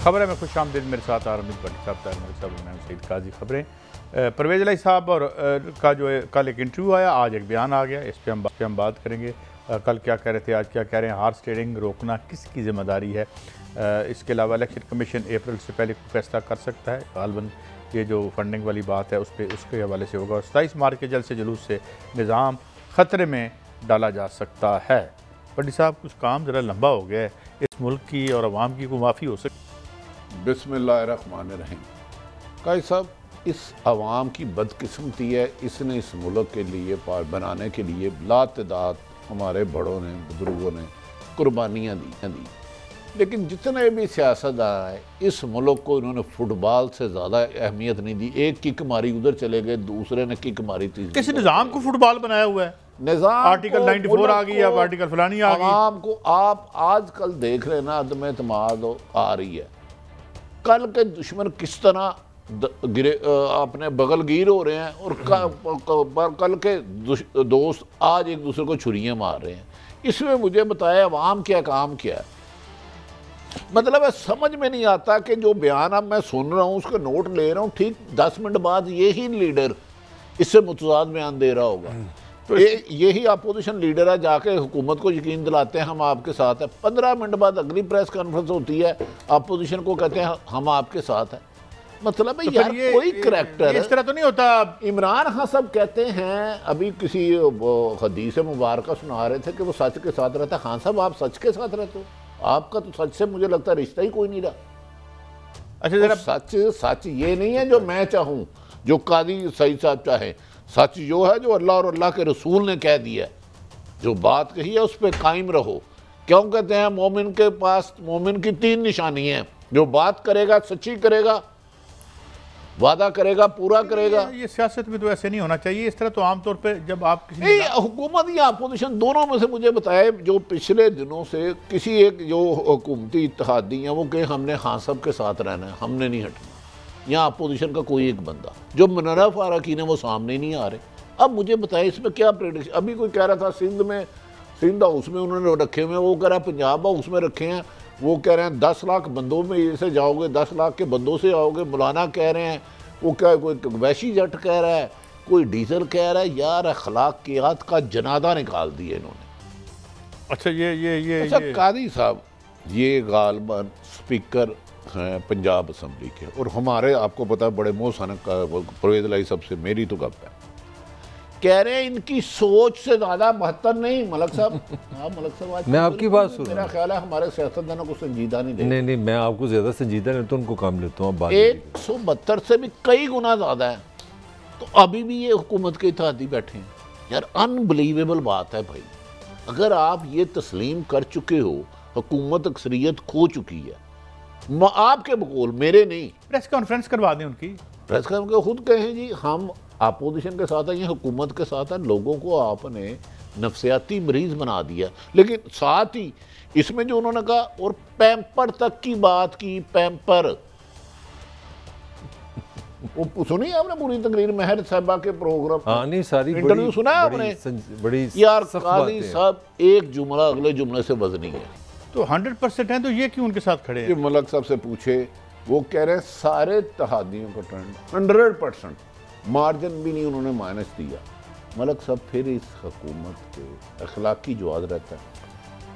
खबर में खुश आमदीद। मेरे साथ आरमी भट्टी साहब, मैं सईद काजी। खबरें परवेज़ इलाही साहब और का जो है कल एक इंटरव्यू आया, आज एक बयान आ गया, इस पर हम बात करेंगे। कल क्या कह रहे थे, आज क्या कह रहे हैं। हार्स ट्रेडिंग रोकना किसकी ज़िम्मेदारी है। इसके अलावा इलेक्शन कमीशन अप्रैल से पहले फैसला कर सकता है। गालबन ये जो फंडिंग वाली बात है उसके हवाले से होगा। और 27 मार्च के जल्द से जुलूस से निज़ाम ख़तरे में डाला जा सकता है। भट्टी साहब, कुछ काम ज़रा लंबा हो गया है, इस मुल्क की और अवाम की को माफ़ी हो सकती। बिस्मिल्लाहिर्रहमानिर्रहीम। काजी साहब, इस अवाम की बदकिस्मती है, इसने इस मुल्क के लिए बनाने के लिए लातदाद हमारे बड़ों ने, बुजुर्गों ने कुर्बानियाँ दी, लेकिन जितने भी सियासतदान आए इस मुल्क को इन्होंने फुटबॉल से ज़्यादा अहमियत नहीं दी। एक किक मारी उधर चले गए, दूसरे ने किक मारी, तीसरे किस निज़ाम को फुटबॉल बनाया हुआ है। निज़ाम आर्टिकल 94 आ गई, अब आर्टिकल फलानी आ गई। आवाम को आप आजकल देख रहे ना, अदम एतमाद आ रही है। कल के दुश्मन किस तरह गिरे, अपने बगलगीर हो रहे हैं, और कल के दोस्त आज एक दूसरे को छुरियाँ मार रहे हैं। इसमें मुझे बताया अवाम क्या काम क्या है। मतलब है समझ में नहीं आता कि जो बयान अब मैं सुन रहा हूँ, उसका नोट ले रहा हूँ, ठीक 10 मिनट बाद यही लीडर इससे मुतजाद बयान दे रहा होगा। तो यही अपोजिशन लीडर है, जाके हुकूमत को यकीन दिलाते हैं हम आपके साथ हैं। 15 मिनट बाद अगली प्रेस कॉन्फ्रेंस होती है, अपोजिशन को कहते हैं हम आपके साथ हैं। मतलब है तो यार कोई करैक्टर इस तरह तो नहीं होता। इमरान खान साहब कहते हैं, अभी किसी हदीस मुबारक सुना रहे थे कि वो सच के साथ रहता है। खान साहब, आप सच के साथ रहते हो, आपका तो सच से मुझे लगता है रिश्ता ही कोई नहीं रहा। अच्छा जरा सच ये नहीं है जो मैं चाहूँ, जो कादी सईद साहब चाहे। सच जो है जो अल्लाह और अल्लाह के रसूल ने कह दिया, जो बात कही है उस पर कायम रहो। क्यों कहते हैं मोमिन के पास मोमिन की 3 निशानी हैं, जो बात करेगा सच्ची करेगा, वादा करेगा पूरा करेगा। ये सियासत में तो ऐसे नहीं होना चाहिए। इस तरह तो आमतौर पे जब आप किसी हुकूमत या अपोजिशन दोनों में से मुझे बताए, जो पिछले दिनों से किसी एक जो हुकूमती इत्तेहादी हैं वो कहे हमने खान साहब के साथ रहना है, हमने नहीं हटना। यहाँ अपोजिशन का कोई एक बंदा जो मुनर्रा फारूकी ने वो सामने नहीं आ रहे। अब मुझे बताएं इसमें क्या प्रेडिक्शन। अभी कोई कह रहा था सिंध हाउस में उन्होंने रखे हुए, वो कह रहा है पंजाब हाउस में रखे हैं, वो कह रहे हैं 10 लाख बंदों में से जाओगे, 10 लाख के बंदों से आओगे। मौलाना कह रहे हैं, वो क्या कोई वैशी जट कह रहा है, कोई डीजल कह रहा है। यार अखलाकियात का जनादा निकाल दिए इन्होंने। अच्छा ये कादी साहब, ये गालबन स्पीकर हैं पंजाब असम्बली के, और हमारे आपको पता है बड़े मोहसन परवेज़ इलाही साहब से मेरी तो गप है। कह रहे हैं इनकी सोच से ज्यादा बेहतर नहीं। मलक साहब मलक साहब मैं आपकी बात सुन रहा हूं। मेरा ख्याल है हमारे सियासतदानों को संजीदा नहीं देते। नहीं, मैं आपको ज्यादा संजीदा लेता हूं, उनको कम लेता हूं। 172 से भी कई गुना ज्यादा है, तो अभी भी ये हुकूमत के इत्तेहादी बैठे हैं। यार अनबिलीवेबल बात है भाई। अगर आप ये तस्लीम कर चुके हो हुकूमत अक्सरियत खो चुकी है, आपके बकौल मेरे नहीं, प्रेस कॉन्फ्रेंस करवा दें उनकी। प्रेस कॉन्फ्रेंस खुद कहें जी हम अपोजिशन के साथ है, ये हुकूमत के साथ है। लोगों को आपने नफसियाती मरीज बना दिया। लेकिन साथ ही इसमें जो उन्होंने कहा, और पैम्पर तक की बात की, पैम्पर वो सुनी आपने पूरी तकरीर महर साहबा के प्रोग्राम? हाँ, नहीं सारी इंटरव्यू सुना है आपने? बड़ी यार कादी साहब एक जुमला अगले जुमले से वजनी है। तो 100% है, तो ये क्यों उनके साथ खड़े हैं? मलक साहब से पूछे, वो कह रहे हैं सारे इत्तेहादियों का ट्रेंड 100%, मार्जिन भी नहीं उन्होंने माइनस दिया। मलक साहब फिर इस हुकूमत के अखलाकी जवाब रहता है?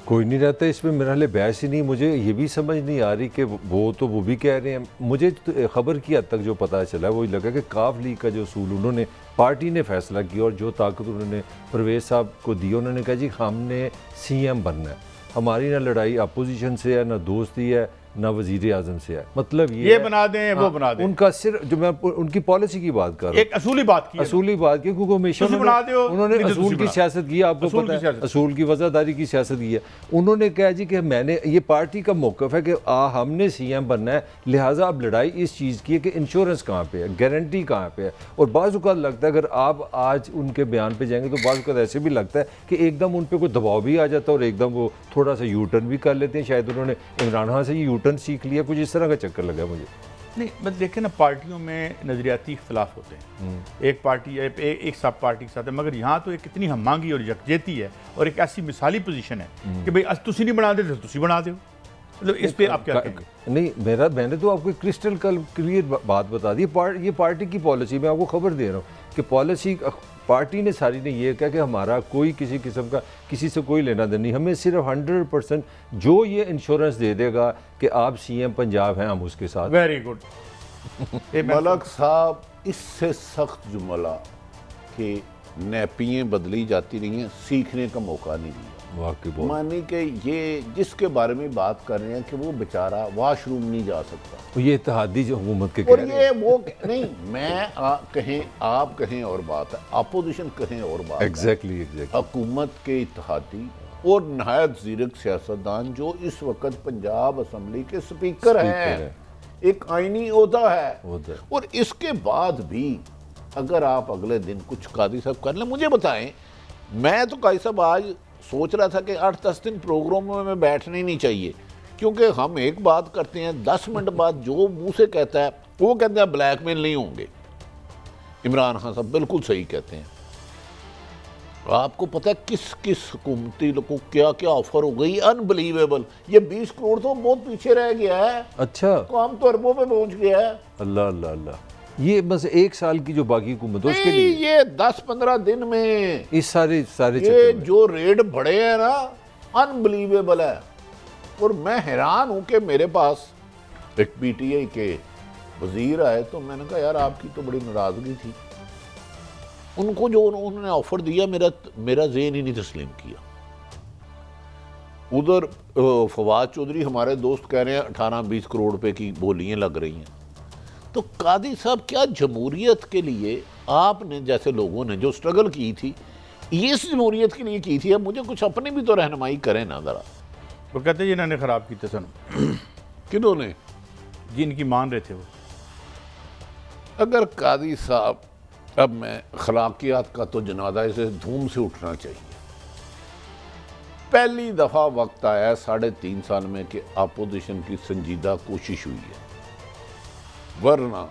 कोई नहीं रहता इसमें। मेरा हाल बहस ही नहीं। मुझे ये भी समझ नहीं आ रही कि वो भी कह रहे हैं। मुझे तो खबर की हद तक जो पता चला वही लगा कि काफ लीग का जो असूल उन्होंने पार्टी ने फैसला किया, और जो ताकत उन्होंने परवेज़ साहब को दी, उन्होंने कहा जी हमने CM बनना है। हमारी ना लड़ाई अपोजिशन से है, ना दोस्ती है, ना वजीर आजम से है। मतलब ये बना दें वो बना दें। उनका सिर्फ जो मैं उनकी पॉलिसी की बात कर रहा हूँ, एक असूली बात की, क्योंकि हमेशा उन्होंने असूल की सियासत की। आपको पता है असूल की वज़ादारी की सियासत की है। उन्होंने कहा जी कि मैंने ये पार्टी का मौक़िफ़ है कि हमने CM बनना है, लिहाजा अब लड़ाई इस चीज़ की है कि इंश्योरेंस कहाँ पे है, गारंटी कहाँ पे है। और बाज़ औक़ात लगता है अगर आप आज उनके बयान पे जाएंगे तो बाज़ औक़ात ऐसे भी लगता है कि एकदम उन पर कोई दबाव भी आ जाता है, और एकदम वो थोड़ा सा U-टर्न भी कर लेते हैं। शायद उन्होंने इमरान खान से ये U-टर्न सीख लिया, कुछ इस तरह का चक्कर लगा मुझे। नहीं बस देखें ना, पार्टियों में नज़रियाती इख्तलाफ होते हैं। एक पार्टी एक सब पार्टी के साथ है, मगर यहाँ तो एक इतनी हमांगी और यकजहती है, और एक ऐसी मिसाली पोजीशन है कि भाई तुसी नहीं बना देते तुसी बना दो। मतलब इस पे आप क्या कहेंगे? नहीं, मैंने तो आपको क्रिस्टल क्लियर बात बता दी। ये पार्टी की पॉलिसी, मैं आपको खबर दे रहा हूँ कि पॉलिसी पार्टी ने सारी ने ये कहा कि हमारा कोई किसी किस्म का किसी से कोई लेना देना नहीं, हमें सिर्फ 100% जो ये इंश्योरेंस दे देगा कि आप CM पंजाब हैं, हम उसके साथ। Very good. मलक साहब, इससे सख्त जुमला कि नैपियाँ बदली जाती रही हैं, सीखने का मौका नहीं दिया। मानी कि ये जिसके बारे में बात कर रहे हैं कि वो बेचारा वॉशरूम नहीं जा सकता, तो ये इत्तेहादी जो हुकूमत के और ये वो नहीं, मैं कहें आप कहें और बात है, अपोजिशन कहें और बात एग्जैक्टली हुकूमत के इत्तेहादी और नहायत ज़ीरक सियासतदान जो इस वक्त पंजाब असम्बली के स्पीकर हैं, एक आईनी ओहदा है, और इसके बाद भी अगर आप अगले दिन कुछ कादी साहब कर लें, मुझे बताएं, मैं तो कादी साहब आज सोच रहा था कि 8-10 दिन प्रोग्रामों में बैठना ही नहीं चाहिए, क्योंकि हम एक बात करते हैं 10 मिनट बाद जो मुंह से कहता है वो कहते हैं ब्लैकमेल नहीं होंगे। इमरान खान साहब बिल्कुल सही कहते हैं। आपको पता है किस किस हुकूमती को क्या क्या ऑफर हो गई, अनबिलीवेबल। ये 20 करोड़ तो बहुत पीछे रह गया है। अच्छा, काम तो अरबों पे पहुंच गया है। अल्लाह अल्लाह अल्लाह। ये बस 1 साल की जो बाकी हुकूमत उसके लिए ये 10-15 दिन में इस सारे ये जो रेट बढ़े हैं ना, अनबिलीवेबल है। और मैं हैरान हूं कि मेरे पास एक PTI के वजीर आए, तो मैंने कहा यार आपकी तो बड़ी नाराजगी थी। उनको जो उन्होंने ऑफर दिया मेरा ज़हन ही नहीं तस्लीम किया। उधर फवाद चौधरी हमारे दोस्त कह रहे हैं 18-20 करोड़ रुपए की बोलियां लग रही हैं। तो कादी साहब, क्या जमहूरियत के लिए आपने जैसे लोगों ने जो स्ट्रगल की थी, ये इस जमहूरियत के लिए की थी, अब मुझे कुछ अपनी भी तो रहनुमाई करें ना ज़रा। वो कहते हैं जिन्होंने ख़राब की तसन किन्होंने, जिनकी मान रहे थे वो। अगर कादी साहब, अब मैं अखलाकियात का तो जनाजा इसे धूम से उठना चाहिए। पहली दफ़ा वक्त आया 3.5 साल में कि अपोजिशन की संजीदा कोशिश हुई है, वरना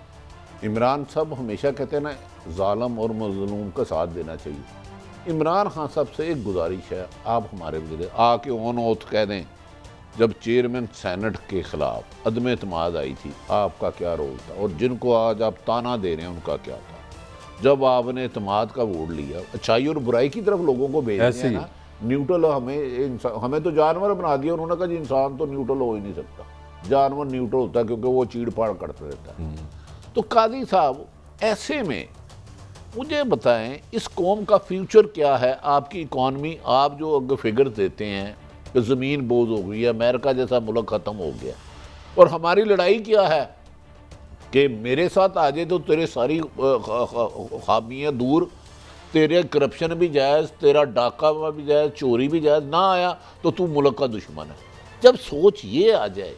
इमरान साहब हमेशा कहते हैं ना, जालिम और मजलूम का साथ देना चाहिए। इमरान खान साहब से एक गुजारिश है, आप हमारे वजीर आके ऑन ऑथ कह दें, जब चेयरमैन सेनेट के खिलाफ अदम एतमाद आई थी, आपका क्या रोल था, और जिनको आज आप ताना दे रहे हैं उनका क्या था। जब आपने एतमाद का वोट लिया, अच्छाई और बुराई की तरफ लोगों को भेज दिया ना, न्यूट्रल हमें तो जानवर बना दिया। उन्होंने कहा जी इंसान तो न्यूट्रल हो ही नहीं सकता, जानवर न्यूट्रल होता है क्योंकि वो चीड़ फाड़ करता रहता है। तो कादी साहब, ऐसे में मुझे बताएं इस कौम का फ्यूचर क्या है, आपकी इकॉनमी, आप जो अगर फिगर देते हैं कि ज़मीन बोझ हो गई है, अमेरिका जैसा मुल्क ख़त्म हो गया, और हमारी लड़ाई क्या है कि मेरे साथ आ जाए तो तेरे सारी खामियाँ दूर, तेरे करप्शन भी जायज़, तेरा डाका भी जायज़, चोरी भी जायज़, ना आया तो तू मुल्क का दुश्मन है। जब सोच ये आ जाए,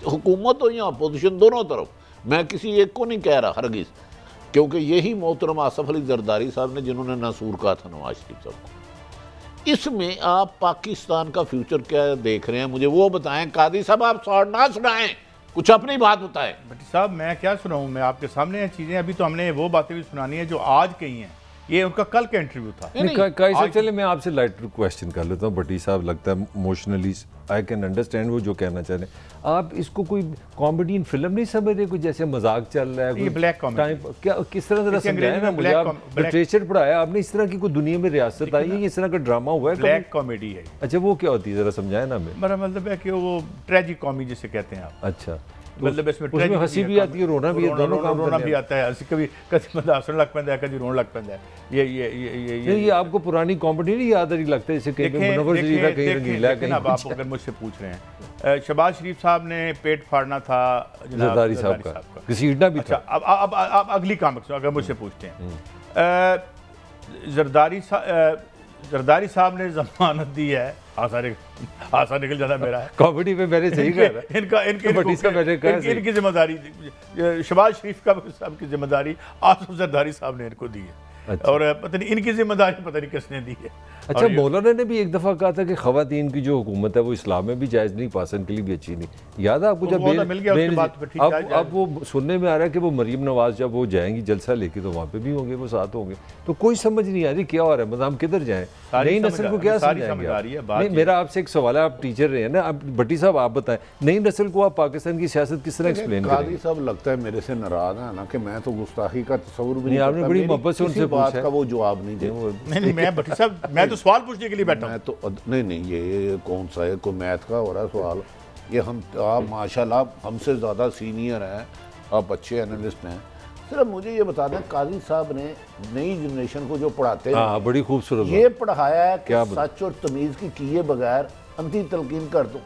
हुकूमत हो या अपोजिशन, दोनों तरफ, मैं किसी एक को नहीं कह रहा हरगिज़, क्योंकि यही मोहतरम आसफ अली जरदारी साहब ने जिन्होंने नासूर कहा था नवाज शरीफ साहब को। इसमें आप पाकिस्तान का फ्यूचर क्या देख रहे हैं, मुझे वो बताएं। कादी साहब, आप ना सुनाएं, कुछ अपनी बात बताएं। भट्टी साहब, मैं क्या सुनाऊं, मैं आपके सामने हैं चीज़ें। अभी तो हमने वो बातें भी सुनानी है जो आज कही हैं, ये उनका कल का इंटरव्यू था। चले मैं आपसे लाइटर क्वेश्चन कर लेता हूँ। भट्टी साहब, लगता है इमोशनली आई कैन अंडरस्टैंड वो जो कहना चाह रहे हैं। आप इसको कोई कॉमेडियन फिल्म नहीं समझ रहे, कोई जैसे मजाक चल रहा है, ये ब्लैक कॉमेडी क्या, किस तरह जरा समझाया ना मुझे। आप लिटरेचर पढ़ाया आपने, इस तरह की कोई दुनिया में रियासत आई है, इस तरह का ड्रामा हुआ है, ब्लैक कॉमेडी है। अच्छा, वो क्या होती है, जरा समझाया ना हमें। मेरा मतलब है कि वो ट्रेजिक कॉमेडी जिसे कहते हैं आप। अच्छा, मतलब इसमें हंसी भी आती है, रोना भी, दोनों काम रोना भी आता है, कभी कभी हंसने लग पैंदा है, कभी रोने लग पैंदा है। ये आपको पुरानी कॉमेडी नहीं याद नहीं लगता, जैसे कहीं मुनव्वर शरीफ कहीं रंगीला है, कहीं। अब आप अगर मुझसे पूछ रहे हैं, शहबाज शरीफ साहब ने पेट फाड़ना था जरदारी साहब का, घसीटना भी था। अब अगली काम अगर मुझसे पूछते हैं, जरदारी साहब ने जमानत दी है, आसान निकल जाता मेरा है कॉमेडी में, मैंने सही कहा। इनकी जिम्मेदारी शहबाज शरीफ साहब की जिम्मेदारी आसफ जरदारी साहब ने इनको दी है। और पता नहीं इनकी जिम्मेदारी पता नहीं किसने दी है। अच्छा, मौलाना ने भी एक दफ़ा कहा था कि ख़वातीन की जो हुकूमत है वो इस्लाम में भी जायज़ नहीं, पाकिस्तान के लिए भी अच्छी नहीं। याद है आपको? जब अब वो सुनने में आ रहा है कि वो मरीम नवाज जब वो जाएंगी जलसा लेके तो वहाँ पे भी होंगे, वो साथ होंगे। तो कोई समझ नहीं आ रही क्या हो रहा है, मतलब हम किधर जाएँ, नई नस्ल को क्या समझाएंगे? मेरा आपसे एक सवाल है, आप टीचर रहे हैं ना, अब भट्टी साहब आप बताएं, नई नस्ल को आप पाकिस्तान की सियासत किस तरह एक्सप्लेन करें? कादी साहब लगता है मेरे से नाराज है ना कि मैं तो गुस्ताखी का तस्वुर भी नहीं, आपने बड़ी मोहब्बत से उनसे बात का वो जवाब नहीं दे। नहीं मैं भट्टी साहब मैं तो सवाल पूछने के लिए बैठा मैं तो नहीं ये कौन सा है, कोई मैथ का हो रहा है सवाल? ये हम आप माशाल्लाह हमसे ज़्यादा सीनियर हैं, आप अच्छे एनालिस्ट हैं। सिर्फ मुझे ये बता दें, काजी साहब ने नई जनरेशन को जो पढ़ाते हैं बड़ी खूबसूरत ये पढ़ाया है कि सच और तमीज़ की किए बगैर अंती तलकीन कर दो।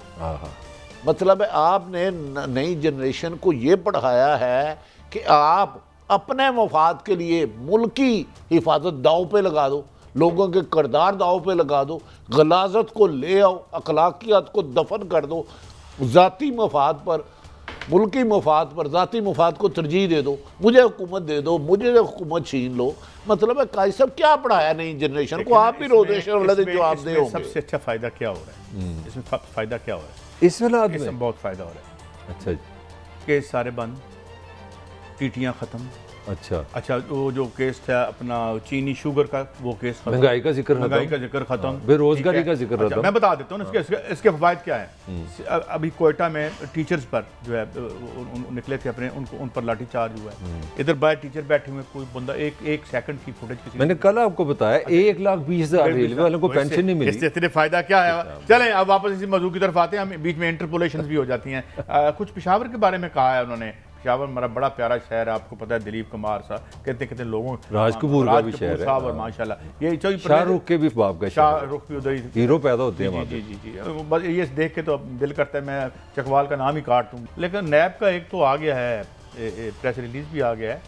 मतलब है आपने नई जनरेशन को ये पढ़ाया है कि आप अपने मफाद के लिए मुल्क की हिफाजत दाव पे लगा दो, लोगों के किरदार दाव पे लगा दो, गलाजत को ले आओ, अखलाकियात को दफन कर दो, ज़ाती मफाद पर, मुल्की मफाद पर ज़ाती मफाद को तरजीह दे दो, मुझे हुकूमत दे दो, मुझे हुकूमत छीन लो। मतलब है काजी साहब क्या पढ़ाया नई जनरेशन को? आप भी रोजेश जवाब दे। सबसे अच्छा फ़ायदा क्या हो रहा है इसमें? फ़ायदा क्या हो रहा है इस हालात में? बहुत फ़ायदा हो रहा है। अच्छा जी, केस सारे बंद, टीटियाँ ख़त्म। अच्छा वो जो केस था अपना चीनी शुगर का, वो केस खत्म, महंगाई का जिक्र खत्म, बेरोजगारी का जिक्र खत्म। मैं बता देता हूँ इसके फवायद क्या है। अभी कोयटा में टीचर्स पर जो है निकले थे अपने, उन पर लाठी चार्ज हुआ है। इधर बाहर टीचर बैठे हुए, कोई बंदा एक सेकंड की फुटेज मैंने कल आपको बताया 1,20,000 रेलवे वालों को पेंशन नहीं मिली। इससे इतने फायदा क्या है? चलें अब वापस इसी मौजूद की तरफ आते हैं। हम बीच में इंटरपोलेशन भी हो जाती हैं। कुछ पेशावर के बारे में कहा है उन्होंने। पेशावर हमारा बड़ा प्यारा शहर है, आपको पता है, दिलीप कुमार साहब कहते लोगों, राजकपूर का भी शहर है और माशाल्लाह ये शाहरुख के भी बाप का, शाहरुख भी उधर ही हीरो पैदा होते हैं। जी बस ये देख के तो दिल करता है मैं चकवाल का नाम ही काट दूँ। लेकिन नैब का एक तो आ गया है, प्रेस रिलीज भी आ गया है।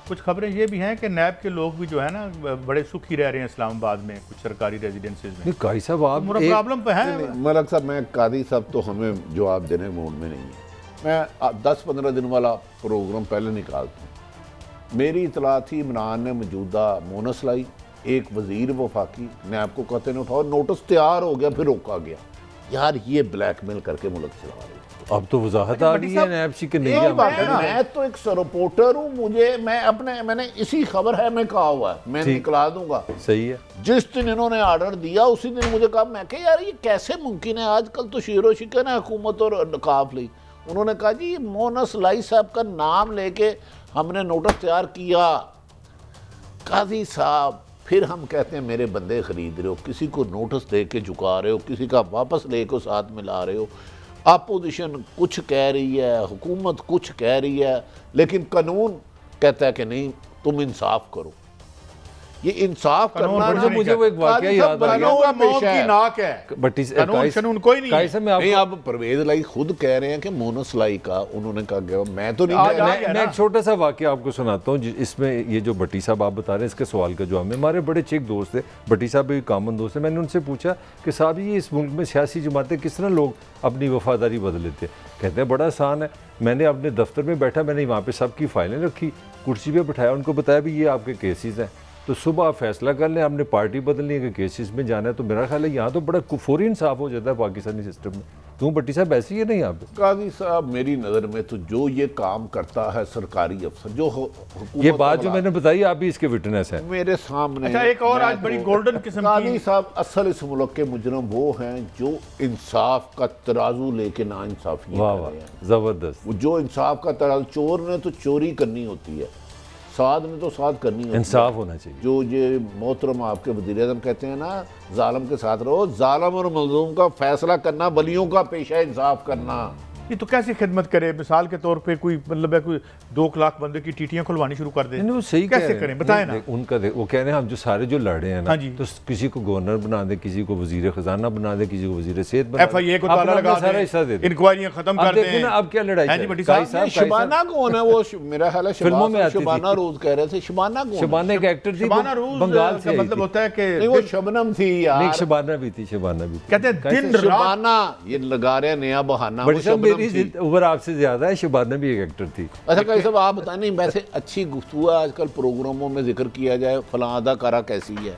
कुछ खबरें ये भी हैं कि नैब के लोग भी जो है ना बड़े सुखी रह रहे हैं इस्लामाबाद में कुछ सरकारी रेजिडेंसीज में। काजी साहब आप प्रॉब्लम पे है मलक साहब, मैं कादी साहब तो हमें जवाब देने मूड में नहीं है। मैं 10-15 दिन वाला प्रोग्राम पहले निकालता हूँ। मेरी इतला थी इमरान ने मौजूदा मोनस लाई, एक वजीर वफाकी नैब को कहते ने उठाओ, नोटिस तैयार हो गया, फिर रोका गया। यार ये ब्लैकमेल करके मुल्क चला रही है। अब तो वजाहत आ रही है नैब की नहीं। मैं तो एक रिपोर्टर हूँ, मैंने इसी खबर है मैं कहा हुआ है, मैं निकला दूंगा। सही है। जिस दिन इन्होंने ऑर्डर दिया उसी दिन मुझे कहा, मैं कहा यार ये कैसे मुमकिन है, आजकल तो शेरो शिकन है हुकूमत और नकाफ ली। उन्होंने कहा जी मोनस लाई साहब का नाम लेके हमने नोटिस तैयार किया। काजी साहब फिर हम कहते हैं मेरे बंदे खरीद रहे हो, किसी को नोटिस दे के झुका रहे हो, किसी का वापस लेके साथ मिला रहे हो। अपोजिशन कुछ कह रही है, हुकूमत कुछ कह रही है, लेकिन कानून कहता है कि नहीं तुम इंसाफ करो। ये इंसाफ करना, मुझे वो एक वाकया याद आ गया। नहीं अब परवेज लाई खुद कह रहे हैं कि मोनस लाई का उन्होंने कहा, मैं तो नहीं। मैं एक छोटा सा वाकया आपको सुनाता हूँ। इसमें ये जो भट्टी साहब आप बता रहे हैं इसके सवाल का जवाब में, हमारे बड़े चिक दोस्त थे, भट्टी साहब भी कॉमन दोस्त है। मैंने उनसे पूछा कि साहब ये इस मुल्क में सियासी जमातें किस तरह लोग अपनी वफादारी बदल लेते हैं। कहते हैं बड़ा आसान है, मैंने अपने दफ्तर में बैठा, मैंने वहाँ पे सबकी फाइलें रखी, कुर्सी पे बिठाया, उनको बताया भी ये आपके केसेस हैं, तो सुबह आप फैसला कर लें, हमने पार्टी बदलनी है कि केसेस में जाना है। तो मेरा ख्याल है यहाँ तो बड़ा फौरी इंसाफ हो जाता है पाकिस्तानी सिस्टम में। क्यों भट्टी साहब ऐसी है नहीं यहाँ पे? काजी साहब मेरी नज़र में तो जो ये काम करता है सरकारी अफसर, जो ये बात जो मैंने बताई आप भी इसके विटनेस हैं मेरे सामने। अच्छा एक और आज बड़ी गोल्डन किस्म की, काजी साहब असल इस मुल्क के मुजरम वो हैं जो इंसाफ का तराजू लेके ना इंसाफी। वाह वाह जबरदस्त। जो इंसाफ का तराजू, चोर ने तो चोरी करनी होती है, साथ में तो साथ करनी होती है, इंसाफ होना चाहिए। जो ये मोहतरम आपके वज़ीर-ए-आज़म कहते हैं ना, जालिम के साथ रहो, जालिम और मज़लूम का फैसला करना वलियों का पेशा है, इंसाफ करना। ये तो कैसे खिदमत करे? मिसाल के तौर पे कोई मतलब है कोई 2 लाख बंदे की टीटियां खुलवानी शुरू कर दे, वो सही कैसे करें बताएं ना। उनका वो कह रहे हैं हम जो सारे जो लड़े हैं ना, तो किसी को गवर्नर बना दे, किसी को वजीर खजाना बना दे, किसी को वजीर सेहत बना दे, FIA को ताला लगा सारा हिस्सा दे दे, इंक्वायरियां खत्म कर दें। अब क्या लड़ाई है? शबाना कौन है? वो मेरा ख्याल है फिल्मों में शबाना रोज कह रहे थे। शबाना कौन? शबाना एक एक्टर थी, शबाना रोज बंगाल से, मतलब होता है कि वो शबनम थी यार। शबाना भी थी, शबाना भी कहते हैं दिन रात शबाना ये लगा रहे हैं नया बहाना। मेरी मेरी उम्र आपसे ज्यादा है, शबाना भी एक एक्टर थी। अच्छा कई साहब आप बताएं, नहीं वैसे अच्छी गुफ्तगू है आजकल प्रोग्रामों में जिक्र किया जाए फलां अदाकारा कैसी है,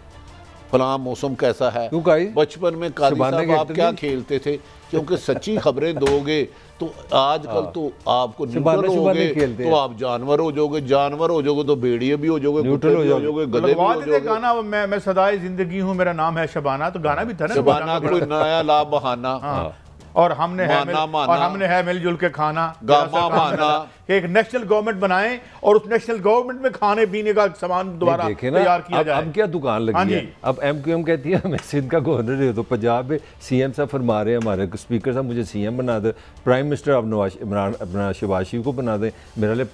फलां मौसम कैसा है, बचपन में कादी साहब आप क्या खेलते थे, क्योंकि सच्ची खबरें दोगे तो आजकल तो आपको न्यूट्रल हो गए तो आप जानवर हो जाओगे, जानवर हो जाओगे तो भेड़िए भी हो जाओगे, न्यूट्रल हो जाओगे, गधे भी हो जाओगे। गाना मैं सदाए जिंदगी हूँ मेरा नाम है शबाना, तो गाना भी था ना शबाना, कोई नया ला बहाना, और हमने है मिलजुल के खाना, गामा माना, एक नेशनल गवर्नमेंट बनाए और उस नेशनल गवर्नमेंट में खाने पीने का सामान दोबारा तैयार किया जाए। अब क्या दुकान लगी है, अब MQM कहती है मैं सिंध का गवर्नर है, तो पंजाब में CM साहब फरमा रहे हैं हमारे स्पीकर साहब मुझे CM बना दे, प्राइम मिनिस्टर अब इमरान अपना शहबाज शरीफ को बना दें, मेरे लिए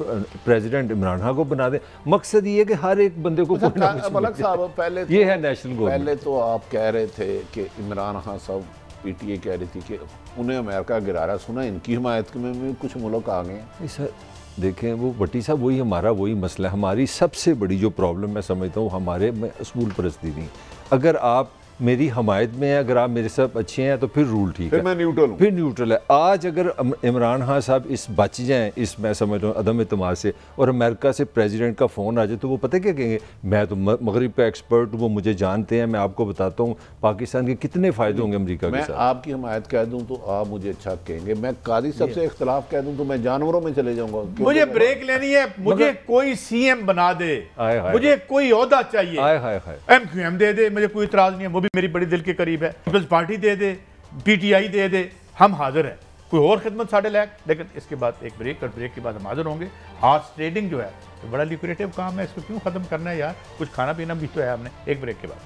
प्रेसिडेंट इमरान खान को बना दें। मकसद ये है कि हर एक बंदे को पहले ये है नेशनल गवर्नमेंट। पहले तो आप कह रहे थे कि इमरान खान साहब PTA कह रही थी कि उन्हें अमेरिका गिरा रहा, सुना इनकी हिमायत में भी कुछ मुल्क आ गए। सर देखें वो भट्टी साहब वही मसला है, हमारी सबसे बड़ी जो प्रॉब्लम मैं समझता हूँ हमारे में असूल परस्ती नहीं। अगर आप मेरी हमायत में है, अगर आप मेरे साथ अच्छे हैं तो फिर रूल ठीक है, मैं न्यूट्रल हूँ, फिर न्यूट्रल है। आज अगर इमरान खान साहब इस बच जाएं इस मैं समझ रहा हूँ अदम एतमाद से, और अमेरिका से प्रेसिडेंट का फ़ोन आ जाए तो वो पता क्या कहेंगे, मैं तो मगरिब का एक्सपर्ट हूँ, वो मुझे जानते हैं, मैं आपको बताता हूँ पाकिस्तान के कितने फ़ायदे होंगे अमेरिका के साथ। मैं आपकी हमायत कह दूँ तो आप मुझे अच्छा कहेंगे, मैं कादी साहब से इख्तलाफ कह दूँ तो मैं जानवरों में चले जाऊँगा। मुझे ब्रेक लेनी है, मुझे कोई CM बना दे, मुझे कोई ओहदा चाहिए, MQM दे दे, मुझे कोई इतराज़ नहीं है, वो भी मेरी बड़ी दिल के करीब है, पीपल्स पार्टी दे दे, PTI दे दे, हम हाजिर हैं, कोई और खिदमत साढ़े लाख। लेकिन इसके बाद एक ब्रेक, और ब्रेक के बाद हम हाजिर होंगे। हॉर्स ट्रेडिंग जो है तो बड़ा लिक्विडेटिव काम है, इसको क्यों ख़त्म करना है यार, कुछ खाना पीना भी तो है हमने। एक ब्रेक के बाद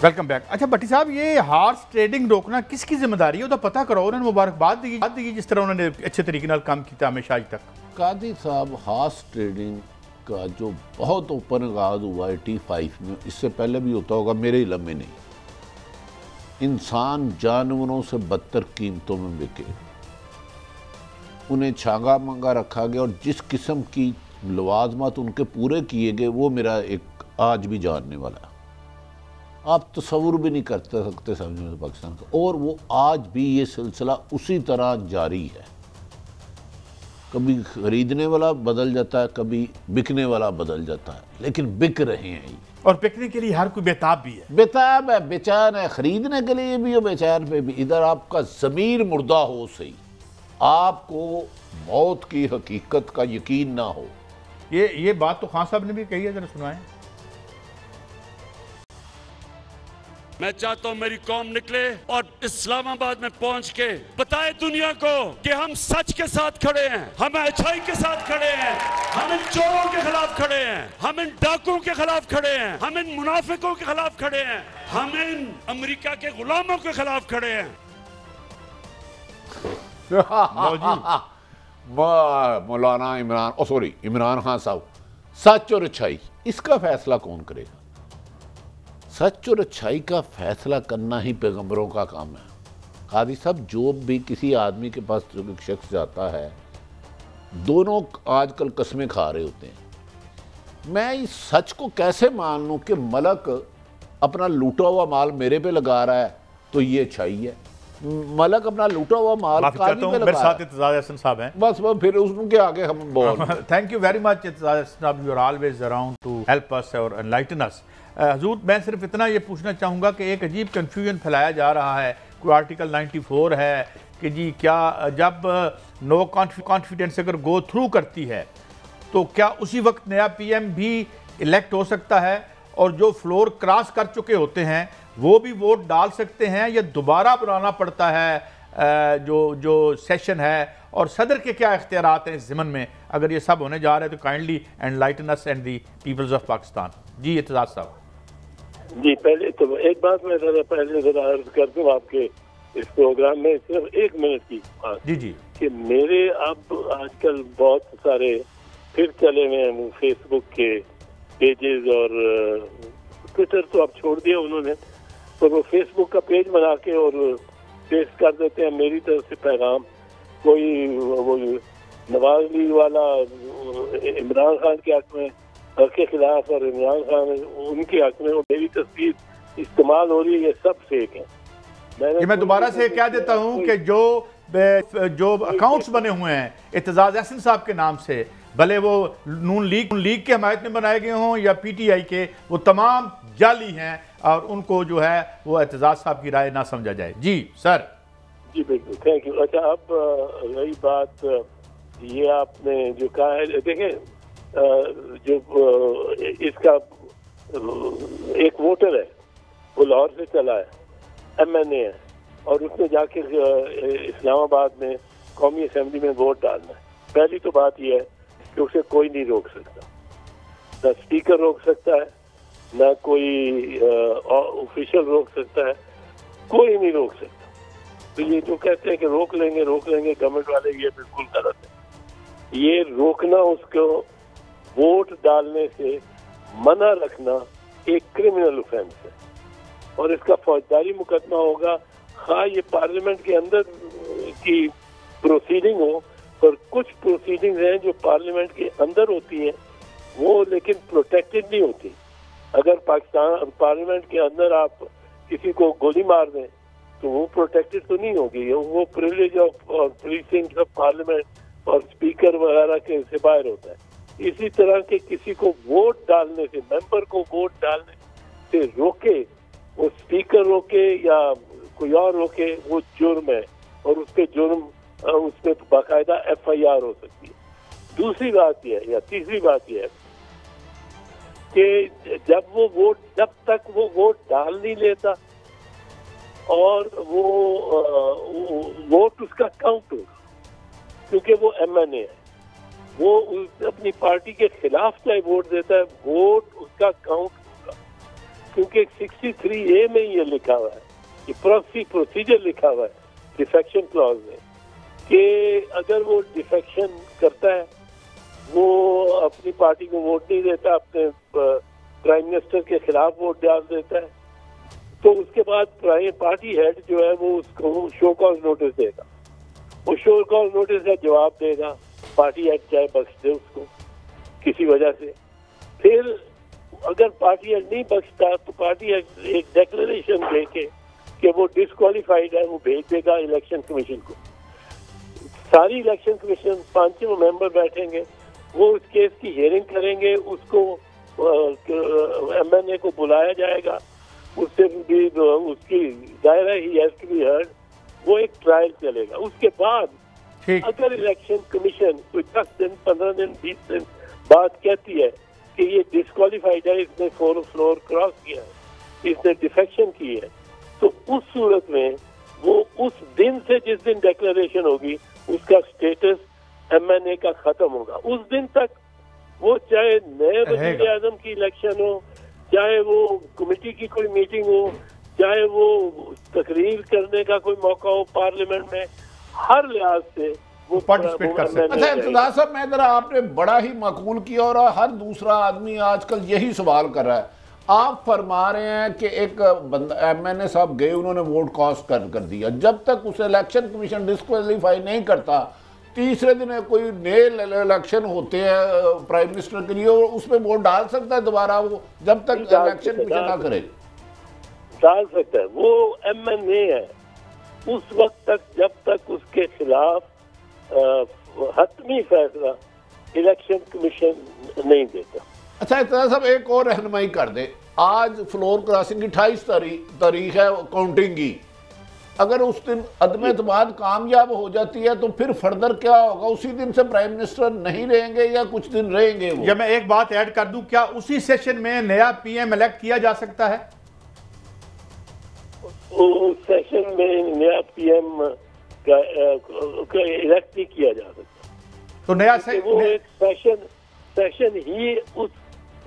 वेलकम बैक। अच्छा भट्टी साहब, ये हॉर्स ट्रेडिंग रोकना किसकी जिम्मेदारी है, तो पता करो। उन्होंने मुबारकबाद दी जिस तरह उन्होंने अच्छे तरीके से काम किया हमेशा आज तक। कादी साहब हॉर्स ट्रेडिंग का जो बहुत ओपन आगाज हुआ 85 में, इससे पहले भी होता होगा, मेरे इल्म में नहीं। इंसान जानवरों से बदतर कीमतों में बिके, उन्हें छांगा मंगा रखा गया, और जिस किस्म की लवाजमात उनके पूरे किए गए वो मेरा एक आज भी जानने वाला है। आप तस्वुर भी नहीं कर सकते समझ पाकिस्तान का, और वो आज भी ये सिलसिला उसी तरह जारी है। कभी खरीदने वाला बदल जाता है, कभी बिकने वाला बदल जाता है, लेकिन बिक रहे हैं ये। और बिकने के लिए हर कोई बेताब भी है, बेताब है, बेचैन है, खरीदने के लिए भी और बेचैन पे भी। इधर आपका ज़मीर मुर्दा हो सही, आपको मौत की हकीकत का यकीन ना हो। ये बात तो खान साहब ने भी कही है, जरा सुनाएं। मैं चाहता हूं मेरी कौम निकले और इस्लामाबाद में पहुंच के बताए दुनिया को कि हम सच के साथ खड़े हैं, हम अच्छाई के साथ खड़े हैं, हम इन चोरों के खिलाफ खड़े हैं, हम इन डाकुओं के खिलाफ खड़े हैं, हम इन मुनाफिकों के खिलाफ खड़े हैं, हम इन अमेरिका के गुलामों के खिलाफ खड़े हैं। मौलाना इमरान खान साहब, सच और अच्छाई इसका फैसला कौन करेगा? सच और अच्छाई का फैसला करना ही पैगंबरों का काम है। कादी साहब, जो भी किसी आदमी के पास जो एक शख्स जाता है, दोनों आजकल कस्में खा रहे होते हैं। मैं इस सच को कैसे मान लूं कि मलक अपना लूटा हुआ माल मेरे पे लगा रहा है तो ये अच्छाई है? मलक अपना लूटा हुआ माल कादी पे लगा रहा है। इत्तेज़ाज़ हसन साहब हैं, बस फिर उसके आगे हम बोल। Thank you very much Aitzaz Hasan साहब, you are always around to help us और एनलाइटन अस। हजूर, मैं सिर्फ इतना ये पूछना चाहूँगा कि एक अजीब कन्फ्यूजन फैलाया जा रहा है, कोई आर्टिकल 94 है कि जी क्या जब नो कॉन्फिडेंस अगर गो थ्रू करती है तो क्या उसी वक्त नया PM भी इलेक्ट हो सकता है, और जो फ्लोर क्रॉस कर चुके होते हैं वो भी वोट डाल सकते हैं, या दोबारा बुलाना पड़ता है जो सेशन है, और सदर के क्या इख्तियारात हैं इस ज़िमन में? अगर ये सब होने जा रहे हैं तो kindly enlighten us and the peoples of Pakistan. जी इत्तेज़ाज़ साहब। जी, पहले तो एक बात मैं ज़रा अर्ज कर दूँ आपके इस प्रोग्राम में, सिर्फ 1 मिनट की बात। जी कि मेरे अब आजकल बहुत सारे फिर चले हुए हैं फेसबुक के पेजेस, और ट्विटर तो अब छोड़ दिया उन्होंने, तो वो फेसबुक का पेज बना के और पेस्ट कर देते हैं मेरी तरफ से पैगाम। कोई वो नवाज लीग वाला इमरान खान के हक में के खिलाफ और इमरान खान उनके हक में मेरी तस्वीर इस्तेमाल हो रही है, ये सब फेक है। मैं दोबारा से कह देता हूँ कि जो अकाउंट्स बने हुए हैं एतजाज अहसन साहब के नाम से, भले वो नून लीग के हमायत में बनाए गए हों या PTI के, वो तमाम जाली हैं और उनको जो है वो एतजाज साहब की राय ना समझा जाए। जी सर। जी बिल्कुल, थैंक यू। अच्छा, अब रही बात ये आपने जो कहा है, देखें जो इसका एक वोटर है वो लाहौर से चला है, MNA है, और उसने जाके इस्लामाबाद में कौमी असेंबली में वोट डालना है। पहली तो बात यह है कि उसे कोई नहीं रोक सकता, ना स्पीकर रोक सकता है, ना कोई ऑफिशियल रोक सकता है, कोई नहीं रोक सकता। तो ये जो कहते हैं कि रोक लेंगे गवर्नमेंट वाले, ये बिल्कुल गलत है। ये रोकना, उसको वोट डालने से मना रखना एक क्रिमिनल ऑफेंस है और इसका फौजदारी मुकदमा होगा। हाँ, ये पार्लियामेंट के अंदर की प्रोसीडिंग हो, पर कुछ प्रोसीडिंग्स हैं जो पार्लियामेंट के अंदर होती हैं वो लेकिन प्रोटेक्टेड नहीं होती। अगर पाकिस्तान पार्लियामेंट के अंदर आप किसी को गोली मार दें तो वो प्रोटेक्टेड तो नहीं होगी, वो privilege of precinct of parliament और स्पीकर वगैरह के से बाहर होता है। इसी तरह के किसी को वोट डालने से, मेंबर को वोट डालने से रोके, वो स्पीकर रोके या कोई और रोके, वो जुर्म है और उसके जुर्म उसमें बाकायदा FIR हो सकती है। दूसरी बात यह या तीसरी बात यह है कि जब तक वो वोट डाल नहीं लेता और वो वोट उसका काउंट होगा, क्योंकि वो MNA है, वो अपनी पार्टी के खिलाफ चाहे वोट देता है, वोट उसका काउंट होगा, क्योंकि 63A में ये लिखा हुआ है, ये प्रोसीजर लिखा हुआ है डिफेक्शन क्लॉज में, कि अगर वो डिफेक्शन करता है, वो अपनी पार्टी को वोट नहीं देता, अपने प्राइम मिनिस्टर के खिलाफ वोट डाल देता है, तो उसके बाद पार्टी हेड जो है वो उसको शो कॉज नोटिस देगा, वो शो कॉज नोटिस का जवाब देगा, पार्टी हेड चाहे बख्श दे उसको किसी वजह से। फिर अगर पार्टी हेड नहीं बख्शता तो पार्टी हेड एक डिक्लेरेशन दे के कि वो डिस्क्वालिफाइड है, वो भेज देगा इलेक्शन कमीशन को। सारी इलेक्शन कमीशन 5 मेंबर बैठेंगे, वो उस केस की हियरिंग करेंगे, उसको MNA को बुलाया जाएगा, उससे भी उसकी दायरा ही हैज टू बी हर्ड, वो एक ट्रायल चलेगा। उसके बाद अगर इलेक्शन कमीशन कोई 10 दिन 15 दिन 20 दिन बाद कहती है कि ये डिस्क्वालिफाइड है, इसने फ्लोर क्रॉस किया है, इसने डिफेक्शन की है, तो उस सूरत में वो उस दिन से जिस दिन डिक्लेरेशन होगी उसका स्टेटस MNA का खत्म होगा। उस दिन तक वो चाहे नए वज़ीर आज़म की इलेक्शन हो, चाहे वो कमेटी की कोई मीटिंग हो, चाहे वो तकरीर करने का कोई मौका हो पार्लियामेंट में, हर लिहाज से वो पार्टिसिपेट कर सकते हैं। अच्छा इब्तिदा साहब, मैं जरा आपने बड़ा ही मकबूल किया और हर दूसरा आदमी आजकल यही सवाल कर रहा है। आप फरमा रहे हैं कि एक बंदा MNA साहब गए, उन्होंने वोट कास्ट कर दिया, जब तक उसे इलेक्शन कमीशन डिस्क्वालीफाई नहीं करता, तीसरे दिन कोई नए इलेक्शन होते हैं प्राइम मिनिस्टर के लिए, और उसमें वोट डाल सकता है दोबारा, वो जब तक इलेक्शन कमीशन ना करे डाल सकता है। वो MNA है उस वक्त तक जब तक उसके खिलाफ हतमी फैसला इलेक्शन कमीशन नहीं देता। अच्छा इतना सब एक और रहनुमाई कर दे, आज फ्लोर क्रॉसिंग की 28 तारीख है काउंटिंग की, अगर उस दिन अदम एतमाद कामयाब हो जाती है तो फिर फर्दर क्या होगा? उसी दिन से प्राइम मिनिस्टर नहीं रहेंगे या कुछ दिन रहेंगे वो? या मैं एक बात ऐड कर दूं, क्या उसी सेशन में नया PM इलेक्ट किया जा सकता है? उस सेशन में नया PM का इलेक्ट नहीं किया जा सकता, तो नया वो एक सेशन ही उस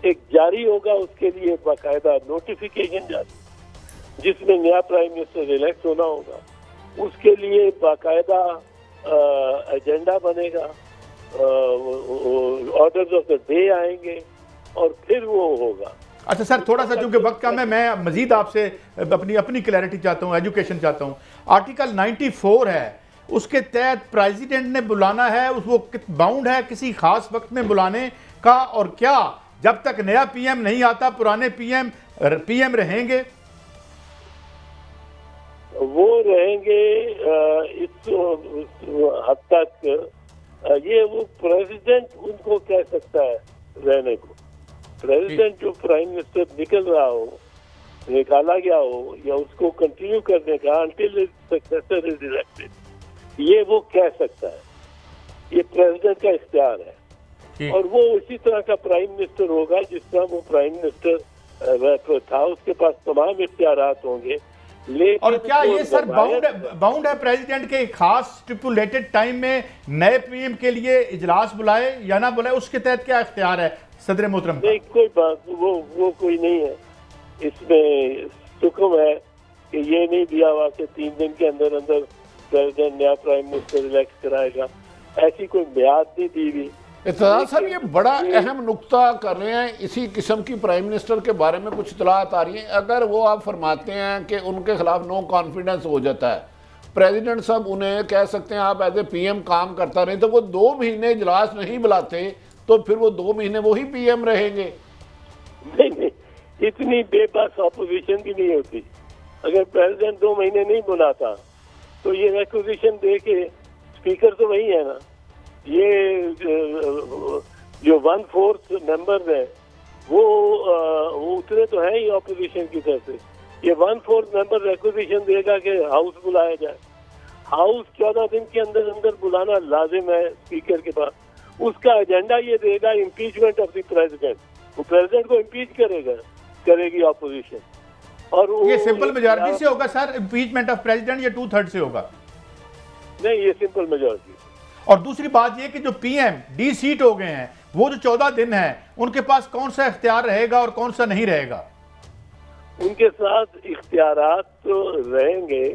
एक जारी होगा, उसके लिए बाकायदा नोटिफिकेशन जारी जिसमें नया प्राइम मिनिस्टर इलेक्ट होना होगा, उसके लिए बाकायदा एजेंडा बनेगा, ऑर्डर्स ऑफ द डे आएंगे और फिर वो होगा। अच्छा सर, थोड़ा सा चूंकि वक्त कम है, मैं मजीद आपसे अपनी क्लैरिटी चाहता हूँ, एजुकेशन चाहता हूँ। आर्टिकल 94 है, उसके तहत प्रेसिडेंट ने बुलाना है, वो बाउंड है किसी खास वक्त में बुलाने का, और क्या जब तक नया पीएम नहीं आता पुराने पीएम रहेंगे? वो रहेंगे इस हद तक। ये वो प्रेसिडेंट उनको कह सकता है रहने को। प्रेसिडेंट जो प्राइम मिनिस्टर निकल रहा हो, निकाला गया हो, या उसको कंटिन्यू करने का अंटिल सक्सेसर इज इलेक्टेड, ये वो कह सकता है। ये प्रेसिडेंट का इख्तियार है और वो उसी तरह का प्राइम मिनिस्टर होगा जिस तरह वो प्राइम मिनिस्टर था, उसके पास तमाम इख्तियारात होंगे। और क्या ये सर बाउंड है प्रेसिडेंट के खास स्टिपुलेटेड टाइम में नए पीएम के लिए इजलास बुलाए या ना बुलाए, उसके तहत क्या इख्तियार है सदर मोहतरम? नहीं, कोई बात वो कोई नहीं है इसमें। हुक्म है कि ये नहीं दिया हुआ कि 3 दिन के अंदर अंदर प्रेसिडेंट नया प्राइम मिनिस्टर इलेक्ट कराएगा, ऐसी कोई मियाद नहीं दी हुई। इत्तला साहब ये बड़ा अहम नुक्ता कर रहे हैं, इसी किस्म की प्राइम मिनिस्टर के बारे में कुछ इतलात आ रही हैं। अगर वो आप फरमाते हैं कि उनके खिलाफ नो कॉन्फिडेंस हो जाता है, प्रेसिडेंट साहब उन्हें कह सकते हैं आप एज ए पीएम काम करता रहे, तो वो 2 महीने इजलास नहीं बुलाते तो फिर वो 2 महीने वही पीएम रहेंगे। नहीं, इतनी बेबस ऑपोजिशन भी नहीं होती। अगर प्रेसिडेंट 2 महीने नहीं बुलाता तो ये रिक्वेजिशन दे के, स्पीकर तो वही है ना, ये जो 1/4 मेंबर है वो उतने तो है ही ऑपोजिशन की तरफ से। ये 1/4 मेंबर रिक्वेजिशन देगा कि हाउस बुलाया जाए। हाउस 14 दिन के अंदर अंदर बुलाना लाजिम है स्पीकर के पास। उसका एजेंडा ये देगा इम्पीचमेंट ऑफ द प्रेसिडेंट। वो प्रेसिडेंट को इम्पीच करेगी ऑपोजिशन। और ये सिंपल मेजॉरिटी से होगा सर इम्पीचमेंट ऑफ प्रेसिडेंट, या 2/3 से होगा? नहीं, ये सिंपल मेजॉरिटी। और दूसरी बात ये कि जो पीएम डी सीट हो गए हैं, वो जो 14 दिन है, उनके पास कौन सा इख्तियार रहेगा और कौन सा नहीं रहेगा? उनके साथ इख्तियारात तो रहेंगे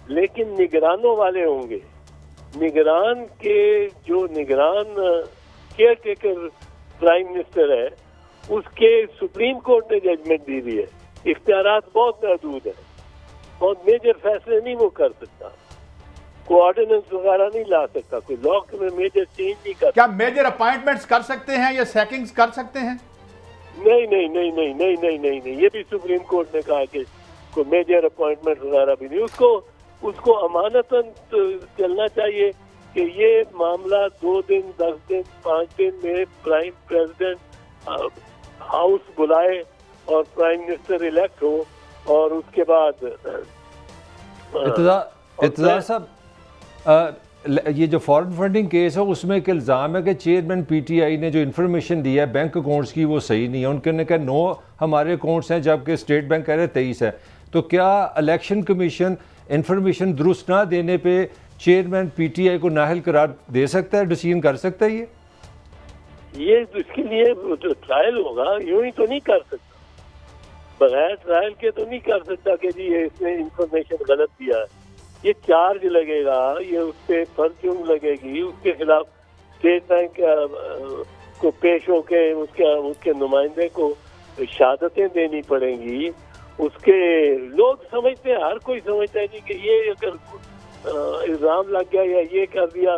लेकिन निगरानों वाले होंगे। निगरान के जो निगरान केयर टेकर प्राइम मिनिस्टर है, उसके सुप्रीम कोर्ट ने जजमेंट दी हुई है। इख्तियारात बहुत महदूद है, बहुत मेजर फैसले नहीं वो कर सकता, कोऑर्डिनेंस वगैरह नहीं ला सकता, कोई लॉ में मेजर चेंज नहीं कर। क्या मेजर अपॉइंटमेंट्स कर सकते हैं या सैकिंग्स कर सकते हैं? नहीं, ये भी सुप्रीम कोर्ट ने कहा कि कोई मेजर अपॉइंटमेंट वगैरह भी नहीं। उसको अमानतन चलना चाहिए कि ये मामला 2 दिन, 10 दिन, 5 दिन में प्राइम प्रेसिडेंट हाउस बुलाए और प्राइम मिनिस्टर इलेक्ट हो, और उसके बाद इत्तला साहब ये जो फॉरेन फंडिंग केस है उसमें एक इल्ज़ाम है कि चेयरमैन पीटीआई ने जो इन्फॉर्मेशन दी है बैंक अकाउंट्स की वो सही नहीं है। उनके कहा 9 हमारे अकाउंट्स हैं जबकि स्टेट बैंक कह रहे 23 है। तो क्या इलेक्शन कमीशन इन्फॉर्मेशन दुरुस्त ना देने पे चेयरमैन पीटीआई को नाअहल करार दे सकता है, डिसीजन कर सकता है? ये इसके लिए तो ट्रायल होगा, यूं ही तो नहीं कर सकता, बगैर ट्रायल के तो नहीं कर सकता कि जी ये इसने इन्फॉर्मेशन गलत दिया है। ये चार्ज लगेगा, ये उस पर फर्ज्युम लगेगी, उसके खिलाफ स्टेट बैंक को पेश होके उसके नुमाइंदे को शहादतें देनी पड़ेंगी। उसके लोग समझते हैं, हर कोई समझता है कि ये अगर इल्ज़ाम लग गया या ये कर दिया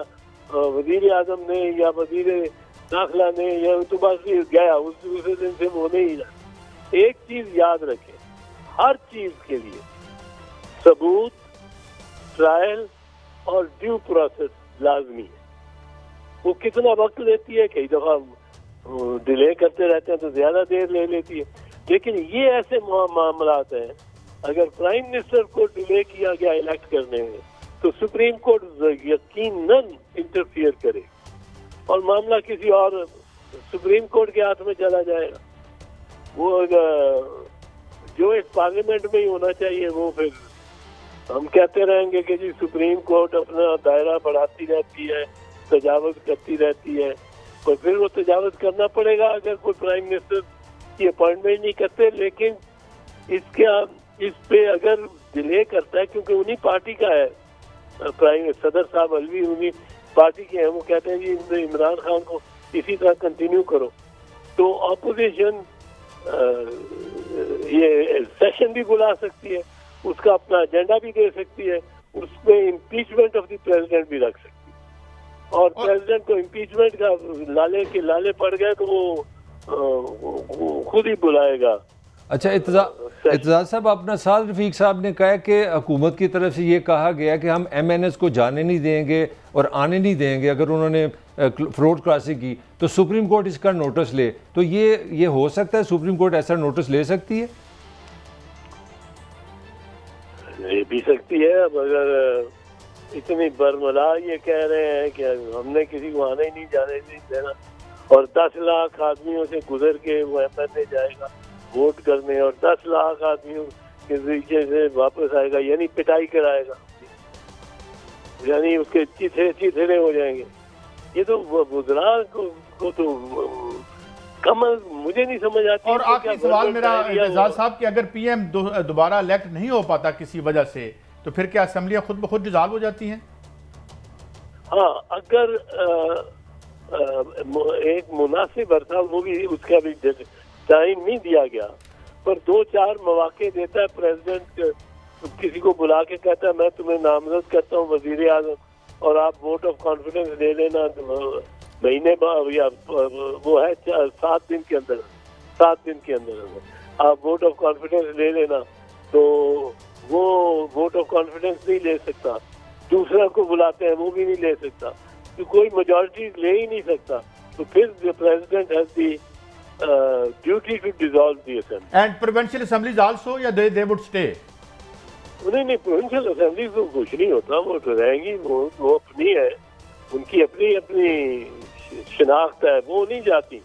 वजीर आजम ने या वजीर दाखिला ने, या तो बस गया उस दूसरे दिन से वो नहीं रहा। एक चीज याद रखें, हर चीज के लिए सबूत, ट्रायल और ड्यू प्रोसेस लाजमी है। वो कितना वक्त लेती है, कई दफा डिले करते रहते हैं तो ज्यादा देर ले लेती है, लेकिन ये ऐसे मामलात हैं अगर प्राइम मिनिस्टर को डिले किया गया इलेक्ट करने में तो सुप्रीम कोर्ट यकीनन इंटरफियर करे और मामला किसी और सुप्रीम कोर्ट के हाथ में चला जाएगा। वो जो एक पार्लियामेंट में ही होना चाहिए, वो फिर हम कहते रहेंगे कि जी सुप्रीम कोर्ट अपना दायरा बढ़ाती रहती है, तजावज करती रहती है, और फिर वो तजावज करना पड़ेगा अगर कोई प्राइम मिनिस्टर की अपॉइंटमेंट नहीं करते। लेकिन इस पे अगर डिले करता है, क्योंकि उन्हीं पार्टी का है प्राइम सदर साहब अलवी, उन्हीं पार्टी के हैं, वो कहते हैं जी इमरान खान को इसी तरह कंटिन्यू करो, तो ऑपोजिशन ये सेशन भी बुला सकती है, उसका अपना एजेंडा भी दे सकती है, उसमें इम्पीचमेंट ऑफ द प्रेसिडेंट भी रख सकती है। और प्रेसिडेंट को इम्पीचमेंट का लाले पड़ गए तो वो खुद ही बुलाएगा। अच्छा, इत्तेजाज साहब, अपना साद रफीक साहब ने कहा कि हुकूमत की तरफ से ये कहा गया कि हम MNS को जाने नहीं देंगे और आने नहीं देंगे अगर उन्होंने फ्रॉड क्रॉसिंग की, तो सुप्रीम कोर्ट इसका नोटिस ले। तो ये हो सकता है सुप्रीम कोर्ट ऐसा नोटिस ले सकती है? ले भी सकती है। अब अगर इतनी बरमला ये कह रहे हैं कि हमने किसी को आने ही नहीं जाने नहीं देना, और 10 लाख आदमियों से गुजर के वो MNA जाएगा वोट करने, और 10 लाख आदमियों के नीचे से वापस आएगा, यानी पिटाई कराएगा, यानी उसके चिथड़े हो जाएंगे। ये तो वज़रा को तो कमल मुझे नहीं समझ आती। और आखिरी सवाल मेरा इत्तेजाज साहब कि अगर PM दोबारा इलेक्ट नहीं हो पाता किसी वजह से, तो फिर क्या असेंबलियां खुद ब खुद डिसॉल्व हो जाती हैं? हाँ, अगर एक मुनासिब अर्था, वो भी उसका भी टाइम नहीं दिया गया, पर 2-4 मौके देता है प्रेसिडेंट, किसी को बुला के कहता है मैं तुम्हें नामजद करता हूँ वजीर आजम, और आप वोट ऑफ कॉन्फिडेंस ले लेना महीने या वो है 7 दिन के अंदर, 7 दिन के अंदर आप वोट ऑफ कॉन्फिडेंस ले लेना, तो वो वोट ऑफ कॉन्फिडेंस नहीं ले सकता। दूसरा को बुलाते हैं वो भी नहीं ले सकता, तो कोई मेजॉरिटी ले ही नहीं सकता। तो फिर the president has the duty to dissolve the assembly. And provincial assemblies also, या they would stay? नहीं, प्रोविंशियल असेंबली को कुछ नहीं होता, वो तो रहेंगी, वो अपनी है, उनकी अपनी शिनाख्त है, वो नहीं जाती।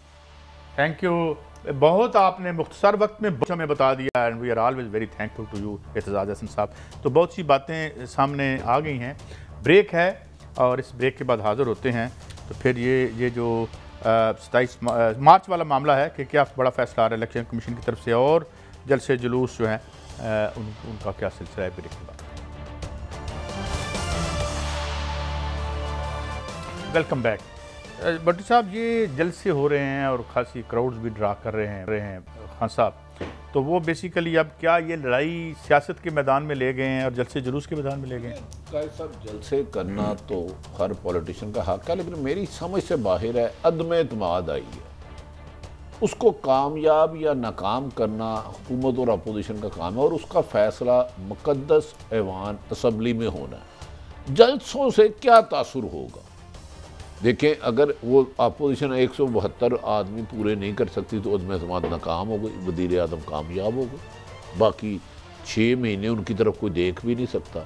थैंक यू, बहुत आपने मुख्तसर वक्त में हमें बता दिया, and we are always very thankful to you Aitzaz Hasan साहब। तो बहुत सी बातें सामने आ गई हैं। ब्रेक है और इस ब्रेक के बाद हाज़िर होते हैं। तो फिर ये जो 27 मार्च वाला मामला है कि क्या बड़ा फैसला आ रहा है इलेक्शन कमीशन की तरफ से, और जलसे जुलूस जो हैं उनका क्या सिलसिला है ब्रेक के बाद। Welcome back. भट्टी साहब, ये जलसे हो रहे हैं और खासी क्राउड्स भी ड्रा कर रहे हैं खान साहब, तो वो बेसिकली अब क्या ये लड़ाई सियासत के मैदान में ले गए हैं और जलसे जुलूस के मैदान में ले गए हैं? सब जलसे करना तो हर पॉलिटिशियन का हक है, लेकिन मेरी समझ से बाहर है, अदम एतमाद आई है, उसको कामयाब या नाकाम करना हुकूमत और अपोजिशन का काम है, और उसका फैसला मुकद्दस ऐवान असम्बली में होना है। जलसों से क्या तासुर होगा? देखें, अगर वो अपोजिशन 172 आदमी पूरे नहीं कर सकती तो अदम एतमाद नाकाम हो गई, वज़ीर आज़म कामयाब हो गई, बाकी 6 महीने उनकी तरफ कोई देख भी नहीं सकता।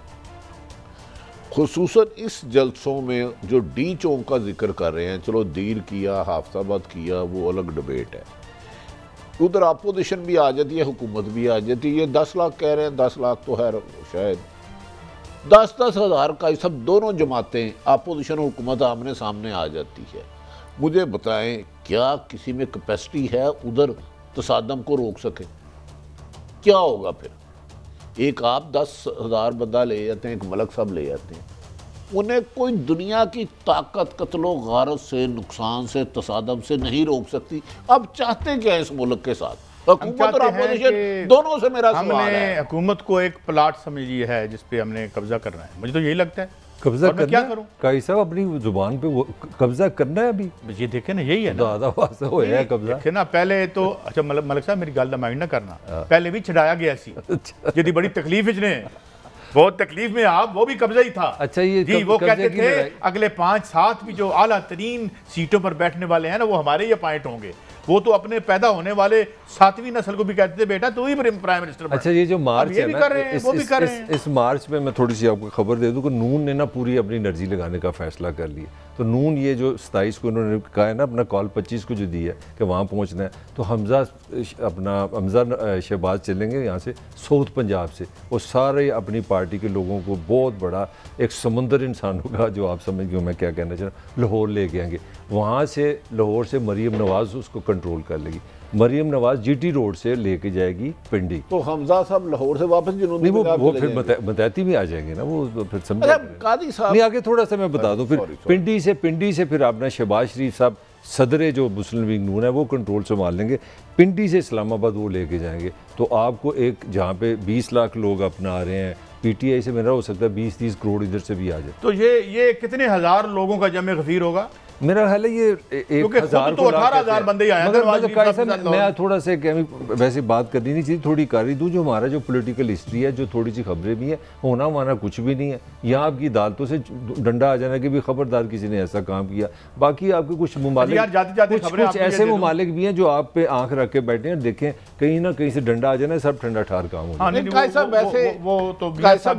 खुसूसन इस जलसों में जो डी चौक का जिक्र कर रहे हैं, चलो दीर किया, हाफिजाबाद किया, वो अलग डिबेट है, उधर अपोजिशन भी आ जाती है, हुकूमत भी आ जाती है। ये 10 लाख कह रहे हैं, 10 लाख तो है शायद 10-10 हज़ार का, सब दोनों जमातें अपोजिशन और हुकूमत आमने सामने आ जाती है। मुझे बताएं, क्या किसी में कैपेसिटी है उधर तसादम को रोक सके? क्या होगा फिर? एक आप 10,000 बंदा ले जाते हैं, एक मलक साहब ले जाते हैं, उन्हें कोई दुनिया की ताकत कत्लो गारत से, नुकसान से, तसादम से नहीं रोक सकती। अब चाहते क्या है इस मुल्क के साथ? हुकूमत और अपोजिशन दोनों से मेरा सवाल है। हमने हुकूमत को एक प्लाट समझ लिया है जिस पे हमने कब्जा करना है, मुझे तो यही लगता है। कब्जा करना, क्या करूं? काई साहब अपनी जुबान पे वो कब्जा करना है अभी। ये देखे ना, यही है ना, कब्जा देखे ना। पहले तो अच्छा मलक साहब मेरी गल माइंड ना करना, पहले भी छड़ाया गया सी, यदि बड़ी तकलीफ ने बहुत तकलीफ में आप, वो भी कब्जा ही था। अच्छा, ये जी, वो कहते थे अगले 5-7 भी जो आला तरीन सीटों पर बैठने वाले हैं ना, वो हमारे ही अपॉइंट होंगे। वो तो अपने पैदा होने वाले 7वीं नस्ल को भी कहते थे बेटा तू ही प्राइम मिनिस्टर। अच्छा, ये जो मार्च है ना, इस मार्च में मैं थोड़ी सी आपको खबर दे दूं कि नून ने ना पूरी अपनी एनर्जी लगाने का फैसला कर लिया। तो नून ये जो 27 को उन्होंने कहा है ना, अपना कॉल 25 को जो दी है कि वहाँ पहुँचना है, तो हमजा शहबाज चलेंगे यहाँ से साउथ पंजाब से, वो सारे अपनी पार्टी के लोगों को बहुत बड़ा एक समुंदर इंसानों का, जो आप समझ गए मैं क्या कहना चाह रहा हूँ, लाहौर लेके आएंगे। वहाँ से लाहौर से मरीम नवाज़ उसको कंट्रोल कर लेगी। मरीम नवाज GT रोड से लेके जाएगी पिंडी। तो हमजा साहब लाहौर से वापस जुनून में वो फिर मतैती में आ जाएंगे ना, वो फिर समझा कादी साहब नहीं। आगे थोड़ा सा मैं बता दूं, फिर पिंडी से फिर अपना शहबाज शरीफ साहब सदर जो मुस्लिम लीग नून है वो कंट्रोल संभाल लेंगे। पिंडी से इस्लामाबाद वो लेके जाएंगे। तो आपको एक जहाँ पे 20 लाख लोग अपना आ रहे हैं, PTI से मेरा हो सकता है 20-30 करोड़ इधर से भी आ जाए। तो ये कितने हज़ार लोगों का जमे गफीर होगा? मेरा ख्याल है ये 1000 तो 18,000 बंदे ही आए। मैं थोड़ा सा वैसे बात करनी नहीं चाहिए, थोड़ी कर ही दूँ। जो हमारा जो पॉलिटिकल हिस्ट्री है, जो थोड़ी सी खबरें भी हैं, होना माना कुछ भी नहीं है। यहाँ आपकी अदालतों से डंडा आ जाना कि भी खबरदार किसी ने ऐसा काम किया। बाकी आपके कुछ ममालिक, कुछ ऐसे ममालिक भी हैं जो आप पे आंख रख के बैठे हैं, देखें कहीं ना कहीं से डंडा आ जाना, सब ठंडा ठार काम हो जाए।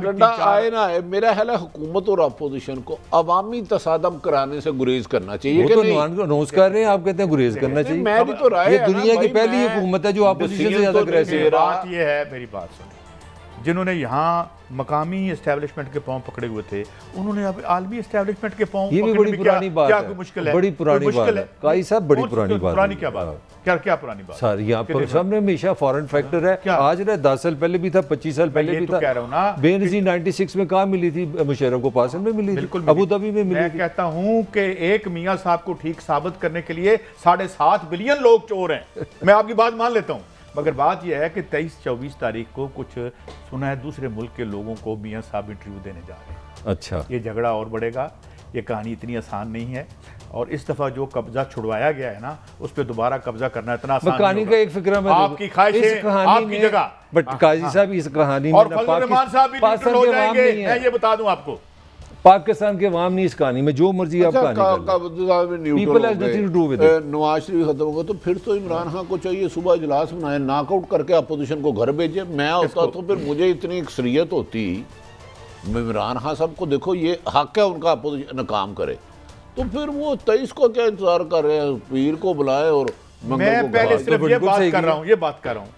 डंडा आए ना आए, मेरा ख्याल है हुकूमत और अपोजिशन को अवामी तसादम कराने से गुरेज करना चाहिए। तो अनाउंस कर रहे हैं, आप कहते हैं गुरेज करना चाहिए। मैं भी तो राय, ये दुनिया की पहली हुकूमत है जो अपोजिशन से ज्यादा अग्रेसिव है। बात ये है, मेरी बात सुनिए, जिन्होंने यहाँ मकामी एस्टेब्लिशमेंट के पांव पकड़े हुए थे, उन्होंने अब आलमी एस्टेब्लिशमेंट के पांव, ये भी बड़ी पुरानी बात है। मुश्किल है, बड़ी पुरानी बात है काई साहब, बड़ी पुरानी बात। पुरानी क्या बात? क्या पुरानी बात सर? यहाँ पर सामने हमेशा फॉरेन फैक्टर है। आज ना 10 साल पहले भी था, 25 साल पहले भी था। कह रहा हूँ ना, बेनजीर 96 में कहाँ मिली थी? मुशर्रफ को पासन में मिली थी, अबू धाबी में मिली। मैं कहता हूँ कि एक मियाँ साहब को ठीक साबित करने के लिए 7.5 बिलियन लोग चोर हैं। मैं आपकी बात मान लेता हूँ, मगर बात यह है कि 23-24 तारीख को कुछ सुना है दूसरे मुल्क के लोगों को मियाँ साहब इंटरव्यू देने जा रहे हैं। अच्छा, ये झगड़ा और बढ़ेगा। ये कहानी इतनी आसान नहीं है, और इस दफा जो कब्जा छुड़वाया गया है ना, उस पर दोबारा कब्जा करना इतना आसान कहानी का एक फिक्र में आपकी ख्वाहिश है, आपकी जगह। बट काजी साहब इस कहानी में और फजल रहमान साहब भी न्यूट्रल हो जाएंगे, मैं ये बता दूं आपको। पाकिस्तान के अवाम नहीं इस कहानी में, जो मर्जी आप कहानी नवाज शरीफ खत्म होगा तो फिर तो इमरान खान को चाहिए सुबह इजलास बनाए, नॉकआउट करके अपोजिशन को घर भेजे। मैं होता तो फिर मुझे इतनी अक्सरियत होती, इमरान खान साहब को देखो ये हक है उनका अपोजिशन काम करे, तो फिर वो 23 को क्या इंतजार कर रहे हैं? पीर को बुलाए। और मैं पहले सिर्फ ये बात कर रहा हूँ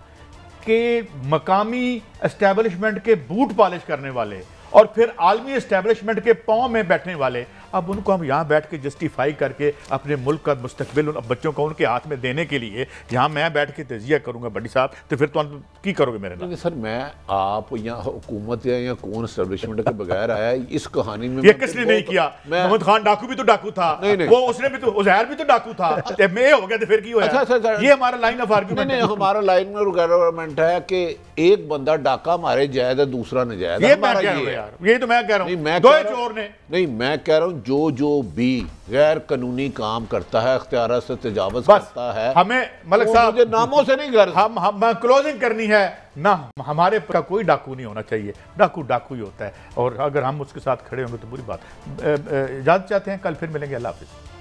कि मकामी एस्टेब्लिशमेंट के बूट पॉलिश करने वाले और फिर आलमी एस्टेब्लिशमेंट के पांव में बैठने वाले, अब उनको हम यहाँ बैठ के जस्टिफाई करके अपने मुल्क का मुस्तकबिल उन बच्चों को उनके हाथ में देने के लिए यहाँ मैं बैठ के तजिया करूँगा बड़ी साहब, तो फिर तो आप की करोगे मेरे नाम? सर मैं आप यहाँ हुकूमत या कौन एस्टेब्लिशमेंट के बगैर आया इस कहानी में? ये किसने नहीं किया? मोहम्मद खान डाकू भी तो डाकू था, वो उसने भी तो, उजैर भी तो डाकू था, मैं हो गया तो फिर की होया? ये हमारा लाइन ऑफ आर्गुमेंट नहीं, हमारा लाइन ऑफ आर्गुमेंट है कि एक बंदा डाका मारे जायज है, दूसरा नजायज। ये तो मैं कह रहा हूँ, दो चोर ने नहीं, मैं कह रहा हूँ जो भी गैर कानूनी काम करता है, अख्तियार से तजावुज करता है, हमें मलिक साहब मुझे नामों से नहीं कर, हम क्लोजिंग करनी है ना, हमारे का कोई डाकू नहीं होना चाहिए। डाकू डाकू ही होता है, और अगर हम उसके साथ खड़े होंगे तो बुरी बात। इजाजत चाहते हैं, कल फिर मिलेंगे। अल्लाह हाफिज़।